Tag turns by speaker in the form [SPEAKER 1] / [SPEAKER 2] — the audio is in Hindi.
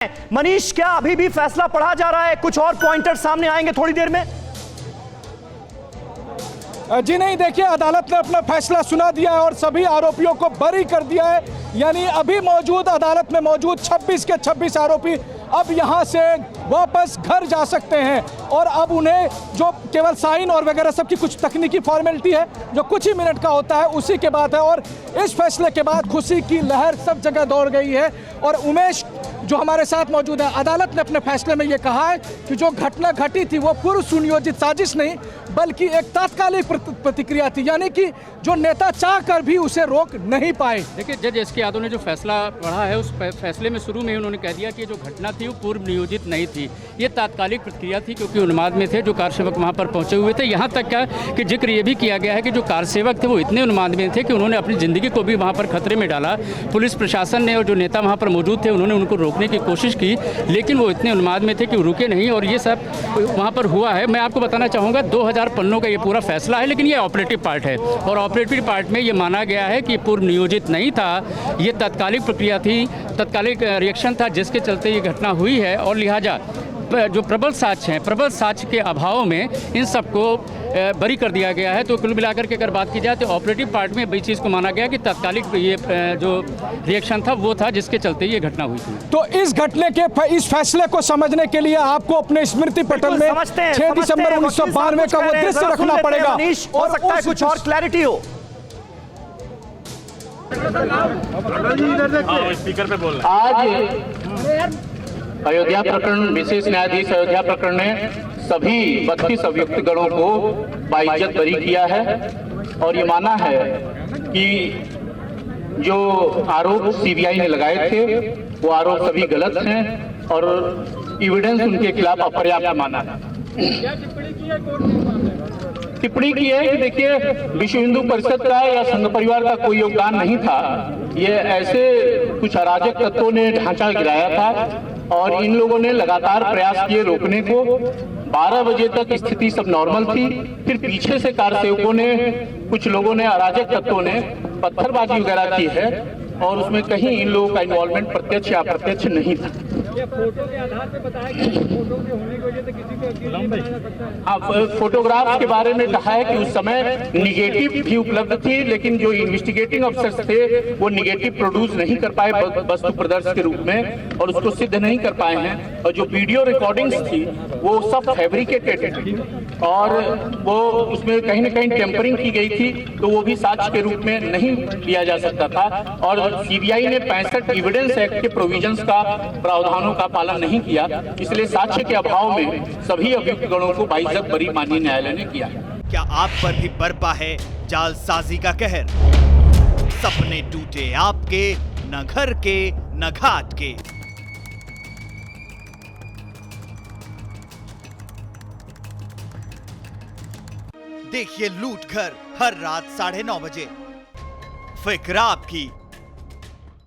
[SPEAKER 1] मनीष, क्या अभी भी फैसला पढ़ा जा रहा है? कुछ और पॉइंटर सामने आएंगे थोड़ी देर में।
[SPEAKER 2] जी नहीं, देखिए अदालत ने अपना फैसला सुना दिया है और सभी आरोपियों को बरी कर दिया है। यानी अभी मौजूद अदालत में मौजूद 26 के 26 आरोपी अब यहां से वापस घर जा सकते हैं और अब उन्हें जो केवल साइन और वगैरह सब की कुछ तकनीकी फॉर्मेलिटी है जो कुछ ही मिनट का होता है उसी के बाद है। और इस फैसले के बाद खुशी की लहर सब जगह दौड़ गई है। और उमेश जो हमारे साथ मौजूद है, अदालत ने अपने फैसले में ये कहा है कि जो घटना घटी थी वो पूर्व सुनियोजित साजिश नहीं बल्कि एक तात्कालिक प्रतिक्रिया थी, यानी कि जो नेता चाह कर भी उसे रोक नहीं पाए।
[SPEAKER 3] देखिए, जज एस के यादव ने जो फैसला पढ़ा है उस फैसले में शुरू में ही उन्होंने कह दिया कि जो घटना थी वो पूर्व नियोजित नहीं थी, ये तात्कालिक प्रतिक्रिया थी क्योंकि उन्माद में थे जो कार सेवक वहाँ पर पहुँचे हुए थे। यहाँ तक क्या कि जिक्र ये भी किया गया है कि जो कार सेवक थे वो इतने उन्माद में थे कि उन्होंने अपनी ज़िंदगी को भी वहाँ पर खतरे में डाला। पुलिस प्रशासन ने और जो नेता वहाँ पर मौजूद थे उन्होंने उनको रोकने की कोशिश की, लेकिन वो इतने उन्माद में थे कि वो रुके नहीं और ये सब वहाँ पर हुआ है। मैं आपको बताना चाहूँगा 2000 पन्नों का ये पूरा फैसला है, लेकिन ये ऑपरेटिव पार्ट है और ऑपरेटिव पार्ट में ये माना गया है कि पूर्व नियोजित नहीं था, ये तात्कालिक प्रक्रिया थी, तात्कालिक रिएक्शन था जिसके चलते ये घटना हुई है। और लिहाजा जो प्रबल साक्ष्य हैं, प्रबल साक्ष्य के अभाव में इन सबको बरी कर दिया गया है। तो कुल मिलाकर के अगर बात की जाए तो ऑपरेटिव पार्ट में बड़ी चीज़ को माना गया कि तात्कालिक ये जो रिएक्शन था वो था जिसके चलते ये घटना हुई थी।
[SPEAKER 2] तो इस घटने के इस फैसले को समझने के लिए आपको अपने स्मृति पटल में 6 दिसंबर 1992 का वो दृश्य रखना पड़ेगा।
[SPEAKER 1] हो सकता है कुछ और क्लैरिटी हो।
[SPEAKER 4] स्पीकर पे बोल। आज अयोध्या प्रकरण, विशेष न्यायाधीश अयोध्या प्रकरण ने सभी 32 अभियुक्त गणों को बाइज्जत बरी किया है और ये माना है कि जो आरोप सीबीआई ने लगाए थे वो आरोप सभी गलत हैं और एविडेंस उनके खिलाफ अपर्याप्त माना है। टिप्पणी की है कि देखिए, विश्व हिंदू परिषद का या संघ परिवार का कोई योगदान नहीं था, ये ऐसे कुछ अराजक तत्वों ने ढांचा गिराया था और इन लोगों ने लगातार प्रयास किए रोकने को। 12 बजे तक स्थिति सब नॉर्मल थी, फिर पीछे से कार सेवकों ने, कुछ लोगों ने, अराजक तत्वों ने पत्थरबाजी वगैरह की है और उसमें कहीं इन लोगों का इन्वॉल्वमेंट प्रत्यक्ष या अप्रत्यक्ष नहीं था।
[SPEAKER 5] फोटो के आधार पे बताया कि फोटो के होने की वजह से किसी को अकेले नहीं बनाया जा सकता है।
[SPEAKER 4] हाँ, फोटोग्राफ्स के बारे में कहा है कि उस समय निगेटिव भी उपलब्ध थी, लेकिन जो इन्वेस्टिगेटिंग अफसर्स थे वो निगेटिव प्रोड्यूस नहीं कर पाए वस्तु प्रदर्शन के रूप में और उसको सिद्ध नहीं कर पाए हैं। और जो वीडियो रिकॉर्डिंग्स थी वो सब फैब्रिकेटेड थी और वो उसमें कहीं न कहीं टेम्परिंग की गई थी, तो वो भी साक्ष्य के रूप में नहीं लिया जा सकता था। और सीबीआई ने 65 एविडेंस एक्ट के प्रोविजंस का, प्रावधानों का पालन नहीं किया, इसलिए साक्ष्य के अभाव में सभी अभियुक्त गणों को बाइज्जत बरी माननीय न्यायालय ने किया।
[SPEAKER 6] क्या आप पर भी बरपा है जालसाजी का कहर? सपने टूटे आपके, न घर के न घाट के। देखिए लूट घर हर रात 9:30 बजे। फिक्र आपकी,